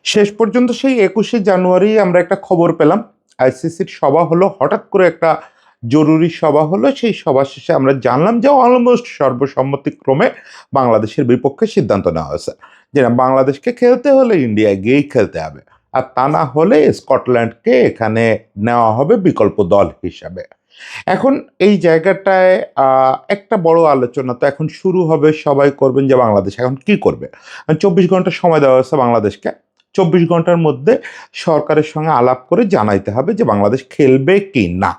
শেষ পর্যন্ত সেই ২১শে জানুয়ারি আমরা একটা খবর পেলাম। আইসিসির সভা হলো, হঠাৎ করে একটা জরুরি সভা হলো। সেই সভা শেষে আমরা জানলাম যে অলমোস্ট সর্বসম্মতিক্রমে বাংলাদেশের বিপক্ষে সিদ্ধান্ত নেওয়া হয়েছে যে না, বাংলাদেশকে খেলতে হলে ইন্ডিয়ায় গিয়েই খেলতে হবে, আর তা না হলে স্কটল্যান্ডকে এখানে নেওয়া হবে বিকল্প দল হিসাবে। এখন এই জায়গাটায় একটা বড় আলোচনা তো এখন শুরু হবে, সবাই করবেন যে বাংলাদেশ এখন কি করবে। ২৪ ঘন্টা সময় দেওয়া হয়েছে বাংলাদেশকে। ২৪ ঘন্টার মধ্যে সরকারের সঙ্গে আলাপ করে জানাইতে হবে যে বাংলাদেশ খেলবে কি না।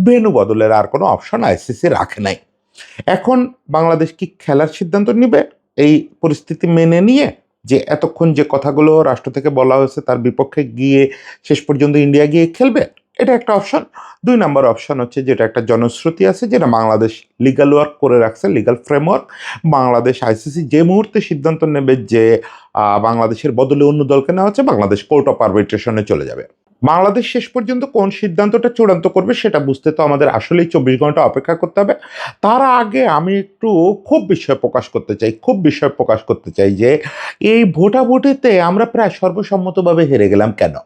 ভেন্যু বদলের আর কোনো অপশন আইসিসি রাখে নাই। এখন বাংলাদেশ কি খেলার সিদ্ধান্ত নিবে এই পরিস্থিতি মেনে নিয়ে, যে এতক্ষণ যে কথাগুলো রাষ্ট্র থেকে বলা হয়েছে তার বিপক্ষে গিয়ে শেষ পর্যন্ত ইন্ডিয়া গিয়ে খেলবে? এটা একটা অপশন। ২ নম্বর অপশন হচ্ছে, যেটা একটা জনশ্রুতি আছে, যেটা বাংলাদেশ লিগাল ওয়ার্ক করে রাখছে, লিগাল ফ্রেমওয়ার্ক। বাংলাদেশ আইসিসি যে মুহূর্তে সিদ্ধান্ত নেবে যে বাংলাদেশের বদলে অন্য দলকে নেওয়া হচ্ছে, বাংলাদেশ কোর্ট অফ আরবিট্রেশনে চলে যাবে। বাংলাদেশ শেষ পর্যন্ত কোন সিদ্ধান্তটা চূড়ান্ত করবে সেটা বুঝতে তো আমাদের আসলেই ২৪ ঘন্টা অপেক্ষা করতে হবে। তার আগে আমি একটু খুব বিষয় প্রকাশ করতে চাই যে এই ভোটাভুটিতে আমরা প্রায় সর্বসম্মতভাবে হেরে গেলাম কেন?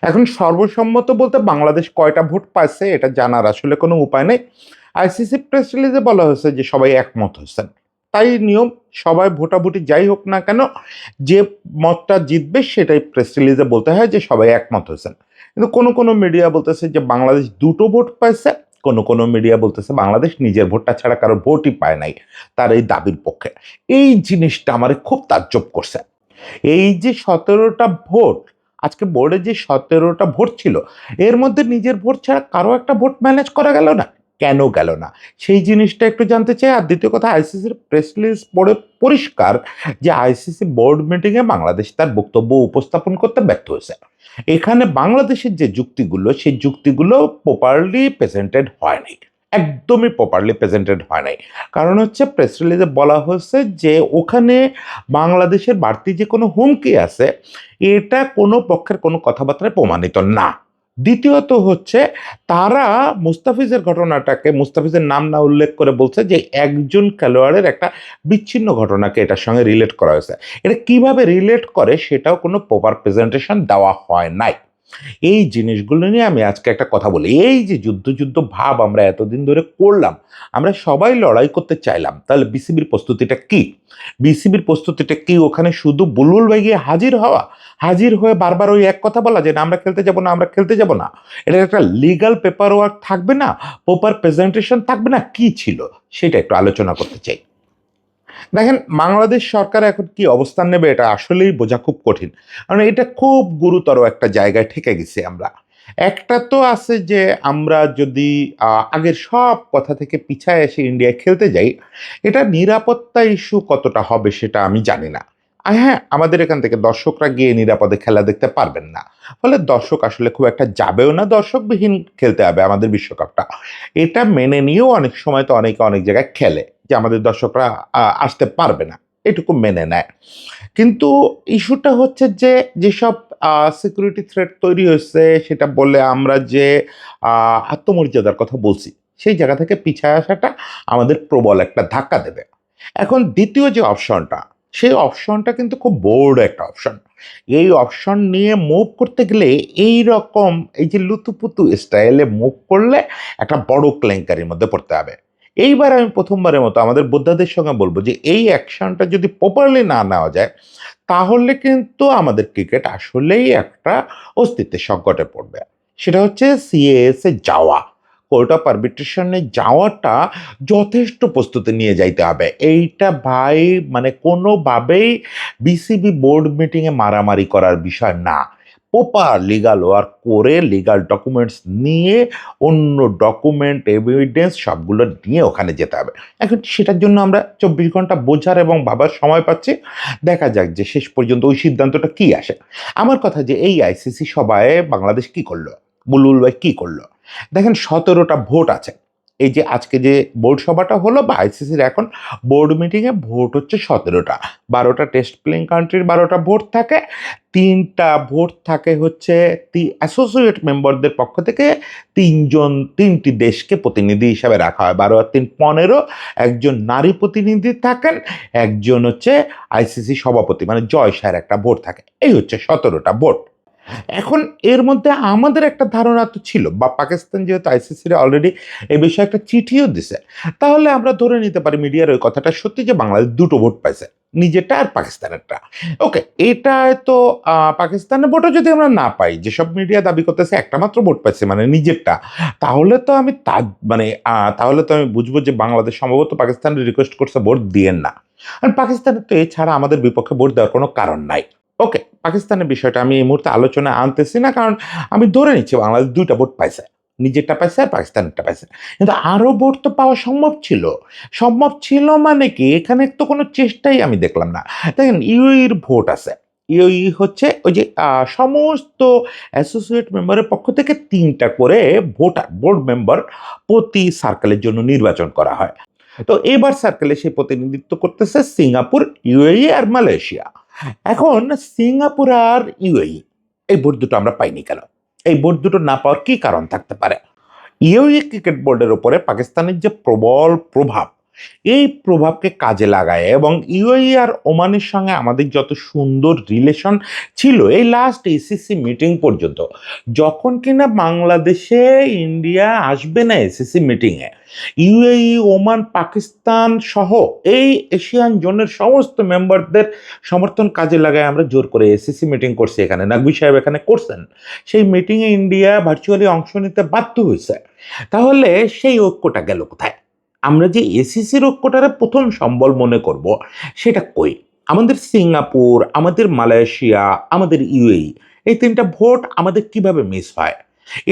এখন সর্বসম্মত বলতে বাংলাদেশ কয়টা ভোট পাইছে এটা জানার আসলে কোনো উপায় নেই। আইসিসি প্রেস রিলিজে বলা হয়েছে যে সবাই একমত হয়েছেন। তাই নিয়ম, সবাই ভোটাভুটি যাই হোক না কেন, যে মতটা জিতবে সেটাই প্রেস রিলিজে বলতে হয় যে সবাই একমত হয়েছেন। কিন্তু কোনো মিডিয়া বলতেছে যে বাংলাদেশ দুটো ভোট পাইছে, কোনো মিডিয়া বলতেছে বাংলাদেশ নিজের ভোটটা ছাড়া কারো ভোটই পায় নাই তার এই দাবির পক্ষে। এই জিনিসটা আমার খুব তাজ্জব করছে। এই যে ১৭টা ভোট, আজকে বোর্ডে যে ১৭টা ভোট ছিল, এর মধ্যে নিজের ভোট ছাড়া কারো একটা ভোট ম্যানেজ করা গেল না। কেন গেল না সেই জিনিসটা একটু জানতে চাই। আর দ্বিতীয় কথা, আইসিসির প্রেস রিলিজ পড়ে পরিষ্কার যে আইসিসি বোর্ড মিটিংয়ে বাংলাদেশ তার বক্তব্য উপস্থাপন করতে ব্যর্থ হয়েছে। এখানে বাংলাদেশের যে যুক্তিগুলো, সেই যুক্তিগুলো প্রপারলি প্রেজেন্টেড হয়নি, একদমই প্রপারলি প্রেজেন্টেড হয় নাই। কারণ হচ্ছে, প্রেস রিলিজে বলা হয়েছে যে ওখানে বাংলাদেশের বাড়তি যে কোনো হুমকি আছে, এটা কোনো পক্ষের কোনো কথাবার্তায় প্রমাণিত না। দ্বিতীয়ত হচ্ছে, তারা মুস্তাফিজের নাম না উল্লেখ করে বলছে যে একজন খেলোয়াড়ের একটা বিচ্ছিন্ন ঘটনাকে এটার সঙ্গে রিলেট করা হয়েছে। এটা কিভাবে রিলেট করে সেটাও কোনো প্রপার প্রেজেন্টেশন দেওয়া হয় নাই। এই জিনিসগুলো নিয়ে আমি আজকে একটা কথা বলি। এই যে যুদ্ধ ভাব আমরা এতদিন ধরে করলাম, আমরা সবাই লড়াই করতে চাইলাম, তাহলে বিসিবির প্রস্তুতিটা কি? বিসিবির প্রস্তুতিটা কি? ওখানে শুধু বুলবুল ভাই গিয়ে হাজির হওয়া, হাজির হয়ে বারবার ওই এক কথা বলা যে না আমরা খেলতে যাব না, আমরা খেলতে যাব না? এটার একটা লিগাল পেপার ওয়ার্ক থাকবে না? প্রপার প্রেজেন্টেশন থাকবে না? কি ছিল সেটা একটু আলোচনা করতে চাই। দেখেন, বাংলাদেশ সরকার এখন কি অবস্থান নেবে এটা আসলেই বোঝা খুব কঠিন। কারণ এটা খুব গুরুতর একটা জায়গায় ঠেকে গেছি আমরা। একটা তো আছে যে আমরা যদি আগের সব কথা থেকে পিছায় এসে ইন্ডিয়ায় খেলতে যাই, এটা নিরাপত্তা ইস্যু কতটা হবে সেটা আমি জানি না। হ্যাঁ, আমাদের এখান থেকে দর্শকরা গিয়ে নিরাপদে খেলা দেখতে পারবেন না। ফলে দর্শক আসলে খুব একটা যাবেও না, দর্শকবিহীন খেলতে হবে আমাদের বিশ্বকাপটা। এটা মেনে নিয়েও অনেক সময় তো অনেকে অনেক জায়গায় খেলে যে আমাদের দর্শকরা আসতে পারবে না, এটুকু মেনে নেয়। কিন্তু ইস্যুটা হচ্ছে যে যেসব সিকিউরিটি থ্রেট তৈরি হয়েছে, সেটা বলে আমরা যে আত্মমর্যাদার কথা বলছি, সেই জায়গা থেকে পিছায় আসাটা আমাদের প্রবল একটা ধাক্কা দেবে। এখন দ্বিতীয় যে অপশনটা, সেই অপশনটা কিন্তু খুব বোর্ড একটা অপশন। এই অপশন নিয়ে মুভ করতে গেলে এই রকম এই যে লুতুপুতু স্টাইলে মুভ করলে একটা বড় কেলেঙ্কারির মধ্যে পড়তে হবে। এইবার আমি প্রথমবারের মতো আমাদের বোদ্ধাদের সঙ্গে বলবো যে এই অ্যাকশনটা যদি প্রপারলি না নেওয়া যায়, তাহলে কিন্তু আমাদের ক্রিকেট আসলেই একটা অস্তিত্বের সংকটে পড়বে। সেটা হচ্ছে সিএএস এ যাওয়া, কোর্ট অফ আরবিট্রেশনে যাওয়াটা যথেষ্ট প্রস্তুতি নিয়ে যাইতে হবে। এইটা ভাই মানে কোনোভাবেই বিসিবি বোর্ড মিটিংয়ে মারামারি করার বিষয় না। প্রপার লিগাল ওয়ার্ক করে, লিগাল ডকুমেন্টস নিয়ে, অন্য ডকুমেন্ট এভিডেন্স সবগুলো নিয়ে ওখানে যেতে হবে। এখন সেটার জন্য আমরা ২৪ ঘন্টা বোঝার এবং ভাবার সময় পাচ্ছি। দেখা যাক যে শেষ পর্যন্ত ওই সিদ্ধান্তটা কি আসে। আমার কথা যে এই আইসিসি সভায় বাংলাদেশ কি করলো, বুলবুল ভাই কি করলো? দেখেন, ১৭টা ভোট আছে। এই যে আজকে যে বোর্ড সভাটা হলো বা আইসিসির এখন বোর্ড মিটিংয়ে ভোট হচ্ছে 17টা, 12টা টেস্ট প্লেইং কান্ট্রির 12টা ভোট থাকে, 3টা ভোট থাকে হচ্ছে অ্যাসোসিয়েট মেম্বারদের পক্ষ থেকে 3টি দেশকে প্রতিনিধি হিসাবে রাখা হয়, 12 আর 3 15, একজন নারী প্রতিনিধি থাকেন, একজন হচ্ছে আইসিসি সভাপতি মানে জয় সাহের একটা ভোট থাকে, এই হচ্ছে 17টা ভোট। এখন এর মধ্যে আমাদের একটা ধারণা তো ছিল, বা পাকিস্তান যেহেতু আইসিসির অলরেডি এই বিষয়ে একটা চিঠিও দিছে, তাহলে আমরা ধরে নিতে পারি মিডিয়ার ওই কথাটা সত্যি যে বাংলাদেশ 2টো ভোট পাইছে, নিজেরটা আর পাকিস্তানেরটা। ওকে, এটা তো পাকিস্তানের ভোটও যদি আমরা না পাই, যেসব মিডিয়া দাবি করতেছে একটা মাত্র ভোট পাইছে মানে নিজেরটা, তাহলে তো আমি মানে তাহলে তো আমি বুঝবো যে বাংলাদেশ সম্ভবত পাকিস্তানের রিকোয়েস্ট করছে ভোট দিয়েন না, আর পাকিস্তানের তো এছাড়া আমাদের বিপক্ষে ভোট দেওয়ার কোনো কারণ নাই। ওকে, পাকিস্তানের বিষয়টা আমি এই মুহূর্তে আলোচনায় আনতেছি না, কারণ আমি ধরে নিচ্ছি বাংলাদেশ 2টা ভোট পাইছে, নিজেরটা পাইছে আর পাকিস্তানেরটা পাইছে, কিন্তু আরো ভোট তো পাওয়া সম্ভব ছিল। সম্ভব ছিল মানে কি, এখানে তো কোনো চেষ্টাই আমি দেখলাম না। দেখেন ইউএইর ভোট আছে, ইউএই হচ্ছে ওই যে সমস্ত অ্যাসোসিয়েট মেম্বারের পক্ষ থেকে 3টা করে ভোটার বোর্ড মেম্বার প্রতি সার্কেলের জন্য নির্বাচন করা হয়। তো এবার সার্কেলে সে প্রতিনিধিত্ব করতেছে সিঙ্গাপুর, ইউএই আর মালয়েশিয়া। এখন সিঙ্গাপুর আর ইউএই এই ভোট দুটো আমরা পাইনি কেন? এই ভোট দুটো না পাওয়ার কি কারণ থাকতে পারে? ইউএই ক্রিকেট বোর্ডের উপরে পাকিস্তানের যে প্রবল প্রভাব, এই প্রভাবকে কাজে লাগায় এবং ইউএই আর ওমানের সঙ্গে আমাদের যত সুন্দর রিলেশন ছিল এই লাস্ট এসিসি মিটিং পর্যন্ত, যখন কিনা বাংলাদেশে ইন্ডিয়া আসবে না এসিসি মিটিংয়ে, ইউএই, ওমান, পাকিস্তান সহ এই এশিয়ান জোনের সমস্ত মেম্বারদের সমর্থন কাজে লাগায় আমরা জোর করে এসিসি মিটিং করছি, এখানে নাকবি সাহেব এখানে করছেন, সেই মিটিংয়ে ইন্ডিয়া ভার্চুয়ালি অংশ নিতে বাধ্য হয়েছে। তাহলে সেই ঐক্যটা গেল কোথায়? আমরা যে এসিসির ঐক্যটারে প্রথম সম্বল মনে করব, সেটা কই? আমাদের সিঙ্গাপুর, আমাদের মালয়েশিয়া, আমাদের ইউএই, এই 3টা ভোট আমাদের কিভাবে মিস হয়?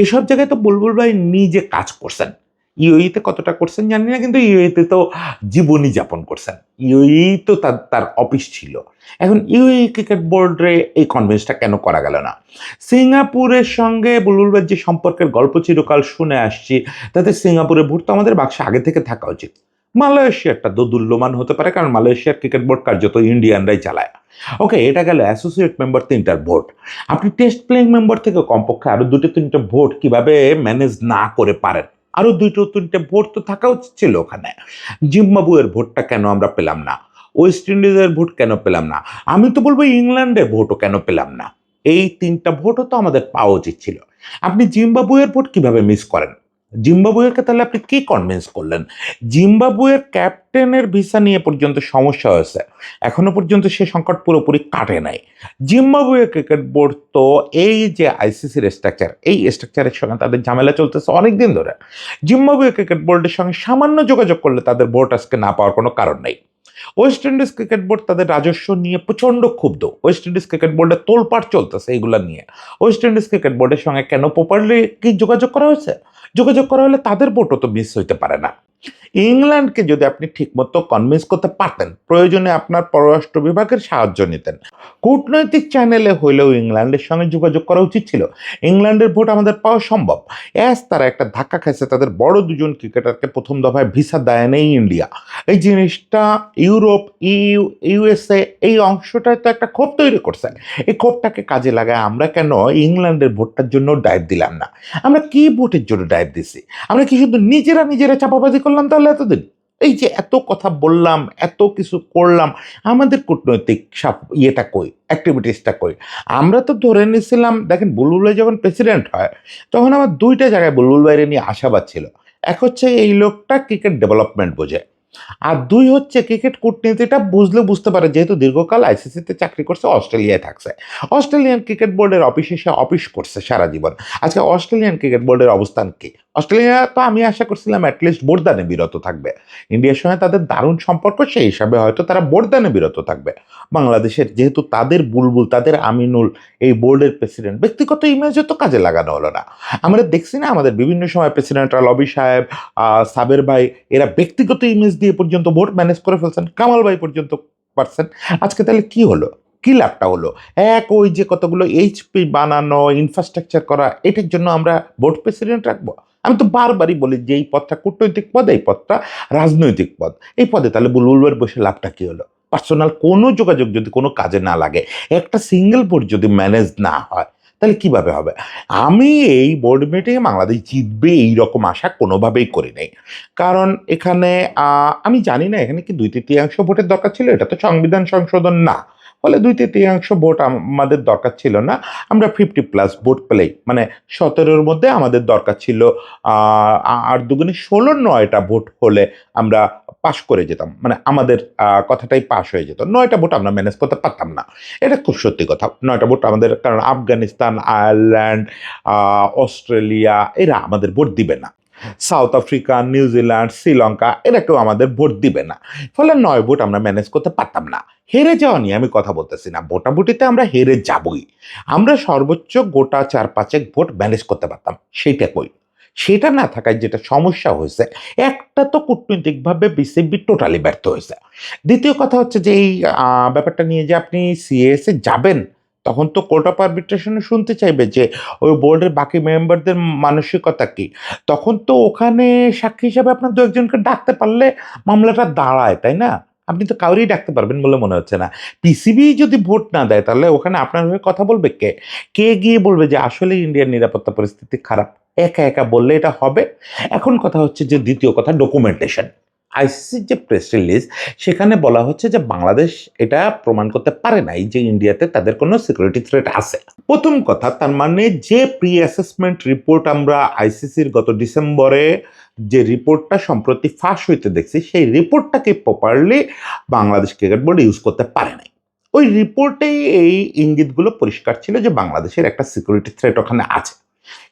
এসব জায়গায় তো বুলবুল ভাই নিজে কাজ করছেন। ইউএইতে কতটা করছেন জানি না, কিন্তু ইউএইতে তো জীবনই যাপন করছেন। ইউএই তো তার তার অফিস ছিল। এখন ইউএই ক্রিকেট বোর্ডে এই কনভিন্সটা কেন করা গেল না? সিঙ্গাপুরের সঙ্গে বুলবুল ভাইয়ের যে সম্পর্কের গল্প চিরকাল শুনে আসছি, তাতে সিঙ্গাপুরের ভোট তো আমাদের বাক্সে আগে থেকে থাকা উচিত। মালয়েশিয়ারটা দোদুল্যমান হতে পারে, কারণ মালয়েশিয়ার ক্রিকেট বোর্ড কার্যত ইন্ডিয়ানরাই চালায়। ওকে, এটা গেল অ্যাসোসিয়েট মেম্বার 3টার ভোট। আপনি টেস্ট প্লেইং মেম্বার থেকে কমপক্ষে আরো 2-3টা ভোট কিভাবে ম্যানেজ না করে পারেন? আরো 2-3টে ভোট তো থাকা উচিত ছিল ওখানে। জিম্বাবুয়ের ভোটটা কেন আমরা পেলাম না? ওয়েস্ট ইন্ডিজের ভোট কেন পেলাম না? আমি তো বলবো ইংল্যান্ডের ভোটও কেন পেলাম না? এই 3টা ভোটও তো আমাদের পাওয়া উচিত ছিল। আপনি জিম্বাবুয়ের ভোট কিভাবে মিস করেন? জিম্বাবুয়েকে তাহলে আপনি কি কনভিন্স করলেন? জিম্বাবুয়ের ক্যাপ্টেনের ভিসা নিয়ে পর্যন্ত সমস্যা হয়েছে, এখনো পর্যন্ত সে সংকট পুরোপুরি কাটে নাই। জিম্বাবুয়ে ক্রিকেট বোর্ড তো এই যে আইসিসির স্ট্রাকচার, এই স্ট্রাকচারের সঙ্গে তাদের ঝামেলা চলতেছে অনেক দিন ধরে। জিম্বাবুয়ে ক্রিকেট বোর্ডের সঙ্গে সামান্য যোগাযোগ করলে তাদের ভোট আজকে না পাওয়ার কোনো কারণ নেই। ওয়েস্ট ইন্ডিজ ক্রিকেট বোর্ড তাদের রাজস্ব নিয়ে প্রচন্ড ক্ষুব্ধ, ওয়েস্ট ইন্ডিজ ক্রিকেট বোর্ডে তোলপাড় চলতেছে এগুলা নিয়ে। ওয়েস্ট ইন্ডিজ ক্রিকেট বোর্ডের সঙ্গে কেন প্রপারলি কি যোগাযোগ করা হয়েছে? যোগাযোগ করা হলে তাদের ভোটও তো মিস হইতে পারে না। ইংল্যান্ডকে যদি আপনি ঠিকমতো কনভিন্স করতে পারতেন, প্রয়োজনে আপনার পররাষ্ট্র বিভাগের সাহায্য নিতেন, কূটনৈতিক চ্যানেলে হইলেও ইংল্যান্ডের সঙ্গে যোগাযোগ করা উচিত ছিল। ইংল্যান্ডের ভোট আমাদের পাওয়া সম্ভব। তারা একটা ধাক্কা খাইছে, তাদের বড় 2জন ক্রিকেটারকে প্রথম দফায় ভিসা দেয় নেই ইন্ডিয়া। এই জিনিসটা ইউরোপ, ইউ, ইউএসএ এই অংশটায় তো একটা ক্ষোভ তৈরি করছে। এই ক্ষোভটাকে কাজে লাগায় আমরা কেন ইংল্যান্ডের ভোটটার জন্য ডাইভ দিলাম না? আমরা কি ভোটের জন্য ডাইভ দিছি? আমরা কি শুধু নিজেরা চাপাবাজি করলাম তাহলে এতদিন? এই যে এত কথা বললাম, এত কিছু করলাম, আমাদের কূটনৈতিক ইয়েটা কই, অ্যাক্টিভিটিসটা কই? আমরা তো ধরে নিয়েছিলাম, দেখেন বুলবুল ভাই যখন প্রেসিডেন্ট হয়, তখন আমার 2টা জায়গায় বুলবুল ভাইরে নিয়ে আশাবাদ ছিল। এক হচ্ছে এই লোকটা ক্রিকেট ডেভেলপমেন্ট বোঝে, আর 2 হচ্ছে ক্রিকেট কূটনীতিটা বুঝলে বুঝতে পারে, যেহেতু দীর্ঘকাল আইসিসিতে চাকরি করছে, অস্ট্রেলিয়ায় থাকছে, অস্ট্রেলিয়ান ক্রিকেট বোর্ডের অফিসে সে অফিস করছে সারা জীবন। আজকে অস্ট্রেলিয়ান ক্রিকেট বোর্ডের অবস্থান কি? অস্ট্রেলিয়া তো আমি আশা করছিলাম অ্যাটলিস্ট ভোটদানে বিরত থাকবে। ইন্ডিয়ার সঙ্গে তাদের দারুণ সম্পর্ক, সেই হিসাবে হয়তো তারা ভোটদানে বিরত থাকবে। বাংলাদেশের যেহেতু তাদের বুলবুল, তাদের আমিনুল এই বোর্ডের প্রেসিডেন্ট, ব্যক্তিগত ইমেজও তো কাজে লাগানো হলো না। আমরা দেখছি না আমাদের বিভিন্ন সময় প্রেসিডেন্টরা, লবি সাহেব, সাবের ভাই, এরা ব্যক্তিগত ইমেজ দিয়ে পর্যন্ত ভোট ম্যানেজ করে ফেলছেন, কামাল ভাই পর্যন্ত পারছেন। আজকে তাহলে কি হলো? কি লাভটা হলো? ওই যে কতগুলো এইচপি বানানো, ইনফ্রাস্ট্রাকচার করা, এটার জন্য আমরা ভোট প্রেসিডেন্ট রাখবো? আমি তো বারবারই বলি যে এই পদটা কূটনৈতিক পদ, এই পদটা রাজনৈতিক পদ। এই পদে তাহলে বুলবুল ভাইয়ের বসে লাভটা কি হলো? পার্সোনাল কোনো যোগাযোগ যদি কোনো কাজে না লাগে, একটা সিঙ্গেল ভোট যদি ম্যানেজ না হয়, তাহলে কিভাবে হবে? আমি এই বোর্ড মিটিংয়ে বাংলাদেশ জিতবে এইরকম আশা কোনোভাবেই করি নাই। কারণ এখানে আমি জানি না এখানে কি 2/3 ভোটের দরকার ছিল? এটা তো সংবিধান সংশোধন না। ফলে 2/3 ভোট আমাদের দরকার ছিল না। আমরা 50+ ভোট পেলেই, মানে 17-র মধ্যে আমাদের দরকার ছিল ৮ দুগুণে ১৬, ৯টা ভোট হলে আমরা পাশ করে যেতাম। মানে আমাদের কথাটাই পাশ হয়ে যেত। ৯টা ভোট আমরা ম্যানেজ করতে পারতাম না। এটা খুব সত্যি কথা। 9টা ভোট আমাদের, কারণ আফগানিস্তান, আয়ারল্যান্ড, অস্ট্রেলিয়া এরা আমাদের ভোট দিবে না। সাউথ আফ্রিকা, নিউজিল্যান্ড, শ্রীলঙ্কা এরা কেউ আমাদের ভোট দিবে না। ফলে ৯ ভোট আমরা ম্যানেজ করতে পারতাম না। হেরে যাওয়া নিয়ে আমি কথা বলতেছি না। ভোটাভুটিতে আমরা হেরে যাবই। আমরা সর্বোচ্চ গোটা ৪-৫ ভোট ম্যানেজ করতে পারতাম। সেইটা কই? সেটা না থাকায় যেটা সমস্যা হয়েছে, একটা তো কূটনৈতিকভাবে বিসিবি টোটালি ব্যর্থ হয়েছে। দ্বিতীয় কথা হচ্ছে যে এই ব্যাপারটা নিয়ে যে আপনি সিএসএ যাবেন, তখন তো কোর্ট অফ আরবিট্রেশনে শুনতে চাইবে যে ওই বোর্ডের বাকি মেম্বারদের মানসিকতা কি? তখন তো ওখানে সাক্ষী হিসাবে আপনার ২-১ জনকে ডাকতে পারলে মামলাটা দাঁড়ায়, তাই না? আপনি তো কাউরেই ডাকতে পারবেন বলে মনে হচ্ছে না। পিসিবি যদি ভোট না দেয় তাহলে ওখানে আপনার হয়ে কথা বলবে কে? কে গিয়ে বলবে যে আসলেই ইন্ডিয়ার নিরাপত্তা পরিস্থিতি খারাপ? একা, একা বললে এটা হবে? এখন কথা হচ্ছে যে দ্বিতীয় কথা ডকুমেন্টেশন। আইসিসির যে প্রেস রিলিজ, সেখানে বলা হচ্ছে যে বাংলাদেশ এটা প্রমাণ করতে পারে নাই যে ইন্ডিয়াতে তাদের কোনো সিকিউরিটি থ্রেট আছে। প্রথম কথা, তার মানে যে প্রি অ্যাসেসমেন্ট রিপোর্ট আমরা আইসিসির গত ডিসেম্বরে যে রিপোর্টটা সম্প্রতি ফাঁস হইতে দেখছি, সেই রিপোর্টটাকে properly Bangladesh cricket board use করতে পারে নাই। ওই রিপোর্টেই এই ইঙ্গিতগুলো পরিষ্কার ছিল যে বাংলাদেশের একটা সিকিউরিটি থ্রেট ওখানে আছে।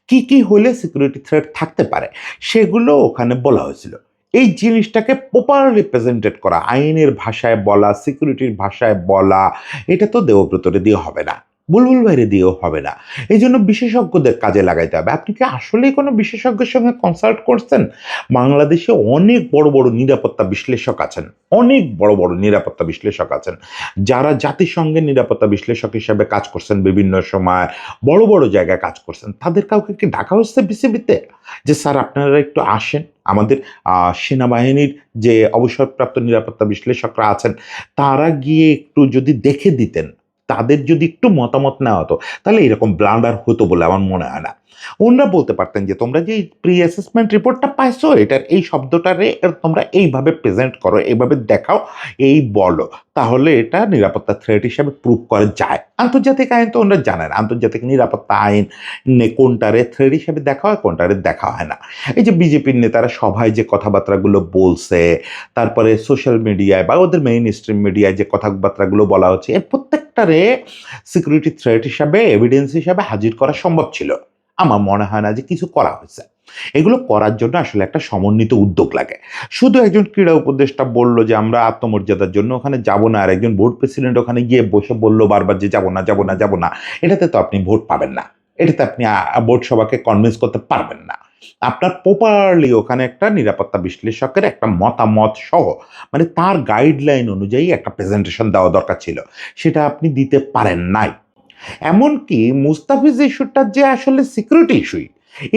কি, কি হলে সিকিউরিটি থ্রেট থাকতে পারে সেগুলো ওখানে বলা হয়েছিল। এই জিনিসটাকে প্রপারলি প্রেজেন্টেড করা, আইনের ভাষায় বলা, সিকিউরিটির ভাষায় বলা, এটা তো দেবব্রতরে দিয়ে হবে না, বুলবুল ভাইরে দিয়েও হবে না। এই জন্য বিশেষজ্ঞদের কাজে লাগাইতে হবে। আপনি কি আসলেই কোনো বিশেষজ্ঞের সঙ্গে কনসাল্ট করছেন? বাংলাদেশে অনেক বড় বড় নিরাপত্তা বিশ্লেষক আছেন, অনেক বড় বড় নিরাপত্তা বিশ্লেষক আছেন, যারা জাতিসংঘের নিরাপত্তা বিশ্লেষক হিসেবে কাজ করছেন, বিভিন্ন সময় বড় বড় জায়গায় কাজ করছেন। তাদের কাউকে কি ডাকা হয়েছে বিসিবিতে যে স্যার আপনারা একটু আসেন, আমাদের সেনাবাহিনীর যে অবসরপ্রাপ্ত নিরাপত্তা বিশ্লেষকরা আছেন তারা গিয়ে একটু যদি দেখে দিতেন, তাদের যদি একটু মতামত নেওয়া হতো, তাহলে এরকম ব্লান্ডার হতো বলে আমার মনে হয় না। ওনারা বলতে পারতেন যে তোমরা যে প্রি অ্যাসেসমেন্ট রিপোর্টটা পাইছো, এটার এই শব্দটারে তোমরা এইভাবে প্রেজেন্ট করো, এইভাবে দেখাও, এই বলো, তাহলে এটা নিরাপত্তা থ্রেট হিসাবে প্রুভ করা যায়। আন্তর্জাতিক আইন তো ওনারা জানেন, আন্তর্জাতিক নিরাপত্তা আইন কোনটারে থ্রেট হিসাবে দেখা হয়, কোনটারে দেখা হয় না। এই যে বিজেপির নেতারা সভায় যে কথাবার্তাগুলো বলছে, তারপরে সোশ্যাল মিডিয়ায় বা ওদের মেইন স্ট্রিম মিডিয়ায় যে কথাবার্তাগুলো বলা হচ্ছে, এর প্রত্যেকটারে সিকিউরিটি থ্রেট হিসাবে, এভিডেন্স হিসাবে হাজির করা সম্ভব ছিল। আমার মনে হয় না যে কিছু করা হয়েছে। এগুলো করার জন্য আসলে একটা সমন্বিত উদ্যোগ লাগে। শুধু একজন ক্রীড়া উপদেষ্টা বলল যে আমরা আত্মমর্যাদার জন্য ওখানে যাব না, আর একজন বোর্ড প্রেসিডেন্ট ওখানে গিয়ে বসে বলল বারবার যে যাব না, যাব না, যাব না, এটাতে তো আপনি ভোট পাবেন না। এটাতে আপনি বোর্ড সভাকে কনভিন্স করতে পারবেন না। আপনার প্রপারলি ওখানে একটা নিরাপত্তা বিশ্লেষকের একটা মতামত সহ, মানে তার গাইডলাইন অনুযায়ী একটা প্রেজেন্টেশন দেওয়া দরকার ছিল। সেটা আপনি দিতে পারেন নাই। এমনকি মুস্তাফিজ ইস্যুটা যে আসলে সিকিউরিটি ইস্যুই,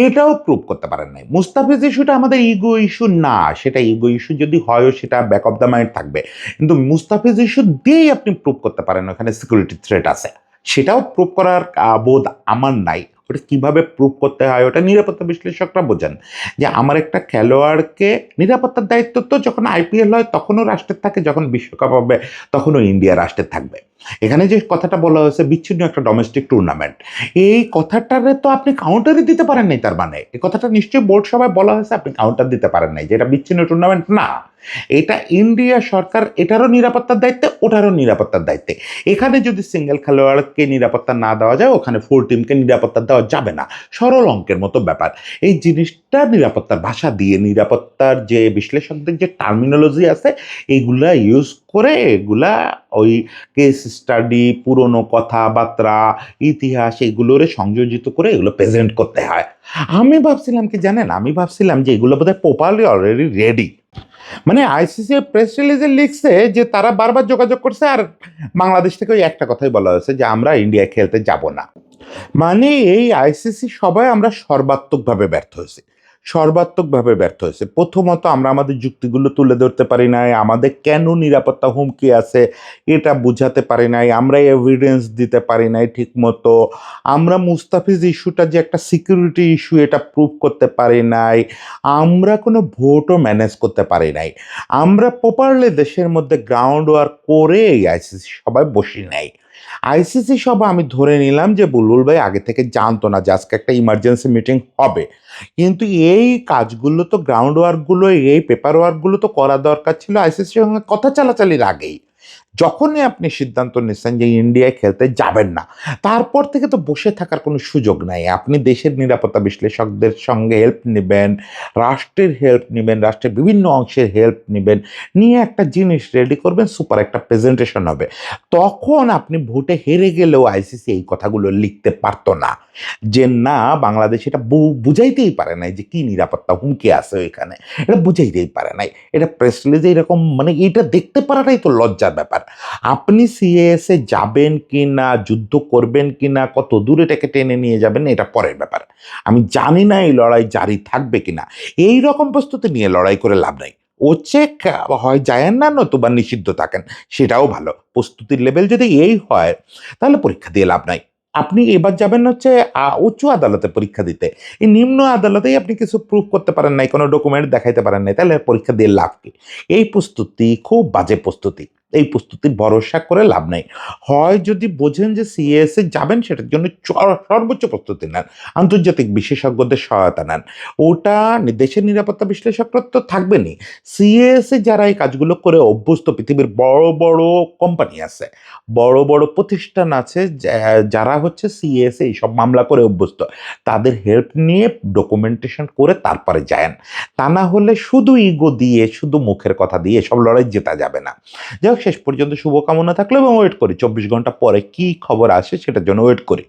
এটাও প্রুভ করতে পারেন নাই। মুস্তাফিজ ইস্যুটা আমাদের ইগো ইস্যু না, সেটা ইগো ইস্যু যদি হয়ও সেটা ব্যাক অফ দ্য মাইন্ড থাকবে, কিন্তু মুস্তাফিজ ইস্যু দিয়েই আপনি প্রুভ করতে পারেন ওখানে সিকিউরিটি থ্রেট আছে। সেটাও প্রুভ করার বোধ আমার নাই। ওটা কিভাবে প্রুভ করতে হয় ওটা নিরাপত্তা বিশ্লেষকরা বোঝেন। যে আমার একটা খেলোয়াড়কে, নিরাপত্তার দায়িত্ব তো যখন আইপিএল হয় তখনও রাষ্ট্রের থাকে, যখন বিশ্বকাপ হবে তখনও ইন্ডিয়া রাষ্ট্রের থাকবে। এখানে যে কথাটা বলা হয়েছে বিচ্ছিন্ন একটা ডোমেস্টিক টুর্নামেন্ট, এই কথাটারে তো আপনি কাউন্টারই দিতে পারেন নাই। তার মানে এই কথাটা নিশ্চয়ই বোর্ড সভায় বলা হয়েছে, আপনি কাউন্টার দিতে পারেন নাই যে এটা বিচ্ছিন্ন টুর্নামেন্ট না, এটা ইন্ডিয়া সরকার এটারও নিরাপত্তার দায়িত্বে, ওটারও নিরাপত্তার দায়িত্বে। এখানে যদি সিঙ্গেল খেলোয়াড়কে নিরাপত্তা না দেওয়া যায়, ওখানে 4 টিমকে নিরাপত্তা দেওয়া যাবে না। সরল অঙ্কের মতো ব্যাপার। এই জিনিসটা নিরাপত্তার ভাষা দিয়ে, নিরাপত্তার যে বিশ্লেষকদের যে টার্মিনোলজি আছে এইগুলা ইউজ করে, এগুলা ওই কেস স্টাডি, পুরনো কথাবার্তা, ইতিহাস এগুলোরে সংযোজিত করে এগুলো প্রেজেন্ট করতে হয়। আমি ভাবছিলাম কি জানেন, আমি ভাবছিলাম যে এগুলো বোধহয় প্রপারলি অলরেডি রেডি। মানে আইসিসি প্রেস রিলিজে লিখছে যে তারা বারবার যোগাযোগ করছে, আর বাংলাদেশ থেকে ওই একটা কথাই বলা হয়েছে যে আমরা ইন্ডিয়া খেলতে যাব না। মানে এই আইসিসি সবাই আমরা সর্বাত্মকভাবে ব্যর্থ হয়েছি। সর্বাত্মকভাবে ব্যর্থ হয়েছে। প্রথমত আমরা আমাদের যুক্তিগুলো তুলে ধরতে পারি নাই, আমাদের কেন নিরাপত্তা হুমকি আছে এটা বুঝাতে পারি নাই, আমরা এভিডেন্স দিতে পারি নাই ঠিকমতো, আমরা মুস্তাফিজ ইস্যুটা যে একটা সিকিউরিটি ইস্যু এটা প্রুভ করতে পারি নাই, আমরা কোনো ভোটও ম্যানেজ করতে পারি নাই, আমরা প্রপারলি দেশের মধ্যে গ্রাউন্ড ওয়ার্ক করে এই আইসিসি সবাই বসি নাই। আইসিসি সভা আমি ধরে নিলাম যে বুলবুল ভাই আগে থেকে জানতো না যে আজকে একটা ইমার্জেন্সি মিটিং হবে, কিন্তু এই কাজগুলো তো গ্রাউন্ড ওয়ার্কগুলো, এই পেপার ওয়ার্কগুলো তো করা দরকার ছিল আইসিসির সঙ্গে কথা চালাচালির আগেই। যখনই আপনি সিদ্ধান্ত নিচ্ছেন যে ইন্ডিয়ায় খেলতে যাবেন না, তারপর থেকে তো বসে থাকার কোনো সুযোগ নাই। আপনি দেশের নিরাপত্তা বিশ্লেষকদের সঙ্গে হেল্প নেবেন, রাষ্ট্রের হেল্প নেবেন, রাষ্ট্রের বিভিন্ন অংশের হেল্প নেবেন, নিয়ে একটা জিনিস রেডি করবেন, সুপার একটা প্রেজেন্টেশন হবে। তখন আপনি ভোটে হেরে গেলেও আইসিসি এই কথাগুলো লিখতে পারতো না যে না, বাংলাদেশ এটা বুঝাইতেই পারে নাই যে কি নিরাপত্তা হুমকি আছে ওইখানে, এটা বুঝাইতেই পারে নাই। এটা প্রেস রিলিজে এরকম মানে এটা দেখতে পারাটাই তো লজ্জার ব্যাপার। আপনি সিএএসএ যাবেন কি না, যুদ্ধ করবেন কি না, কত দূর এটাকে টেনে নিয়ে যাবেন এটা পরের ব্যাপার। আমি জানি না এই লড়াই জারি থাকবে কিনা। এই রকম প্রস্তুতি নিয়ে লড়াই করে লাভ নাই। ও চেক হয় যায়েন না, নতুবা নিষিদ্ধ থাকেন, সেটাও ভালো। প্রস্তুতির লেভেল যদি এই হয় তাহলে পরীক্ষা দিয়ে লাভ নাই। আপনি এবার যাবেন হচ্ছে উচ্চ আদালতে পরীক্ষা দিতে। এই নিম্ন আদালতেই আপনি কিছু প্রুফ করতে পারেন নাই, কোনো ডকুমেন্ট দেখাইতে পারেন নাই, তাহলে পরীক্ষা দিয়ে লাভ কি? এই প্রস্তুতি খুব বাজে প্রস্তুতি। এই প্রস্তুতির ভরসা করে লাভ নাই। হয় যদি বোঝেন যে সিএসএ যাবেন সেটার জন্য সর্বোচ্চ প্রস্তুতি নেন, আন্তর্জাতিক বিশেষজ্ঞদের সহায়তা নেন। ওটা দেশের নিরাপত্তা বিশ্লেষকরা তো থাকবেনই। সিএসএ যারা এই কাজগুলো করে অভ্যস্ত, পৃথিবীর বড় বড় কোম্পানি আছে, বড় বড় প্রতিষ্ঠান আছে যারা হচ্ছে সিএসএ এইসব মামলা করে অভ্যস্ত, তাদের হেল্প নিয়ে ডকুমেন্টেশন করে তারপরে যায়েন। তা না হলে শুধু ইগো দিয়ে, শুধু মুখের কথা দিয়ে সব লড়াই জেতা যাবে না। যাই হোক, শেষ পর্যন্ত শুভকামনা থাকলো এবং ওয়েট করি 24 ঘন্টা পরে কি খবর আসে সেটার জন্য ওয়েট করি।